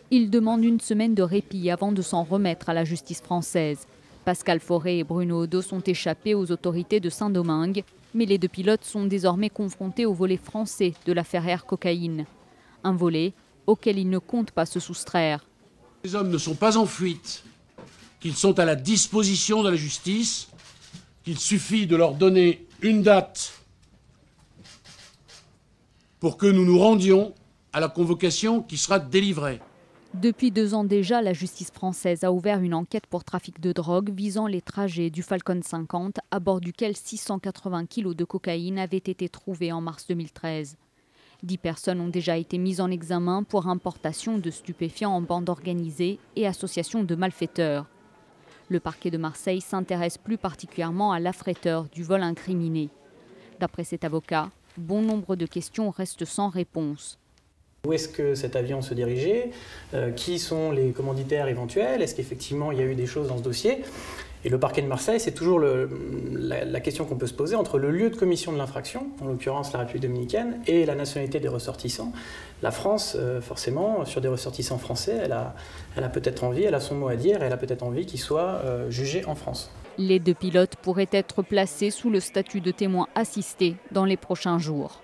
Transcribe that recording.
Ils demandent une semaine de répit avant de s'en remettre à la justice française. Pascal Fauré et Bruno Odo sont échappés aux autorités de Saint-Domingue, mais les deux pilotes sont désormais confrontés au volet français de l'affaire Air Cocaïne. Un volet auquel ils ne comptent pas se soustraire. Les hommes ne sont pas en fuite, qu'ils sont à la disposition de la justice, qu'il suffit de leur donner une date pour que nous nous rendions à la convocation qui sera délivrée. Depuis 2 ans déjà, la justice française a ouvert une enquête pour trafic de drogue visant les trajets du Falcon 50, à bord duquel 680 kg de cocaïne avaient été trouvés en mars 2013. 10 personnes ont déjà été mises en examen pour importation de stupéfiants en bande organisée et association de malfaiteurs. Le parquet de Marseille s'intéresse plus particulièrement à l'affréteur du vol incriminé. D'après cet avocat, bon nombre de questions restent sans réponse. Où est-ce que cet avion se dirigeait? Qui sont les commanditaires éventuels? Est-ce qu'effectivement il y a eu des choses dans ce dossier? Et le parquet de Marseille, c'est toujours la question qu'on peut se poser entre le lieu de commission de l'infraction, en l'occurrence la République dominicaine, et la nationalité des ressortissants. La France, forcément, sur des ressortissants français, elle a peut-être envie, elle a son mot à dire, et elle a peut-être envie qu'ils soient jugés en France. Les deux pilotes pourraient être placés sous le statut de témoins assistés dans les prochains jours.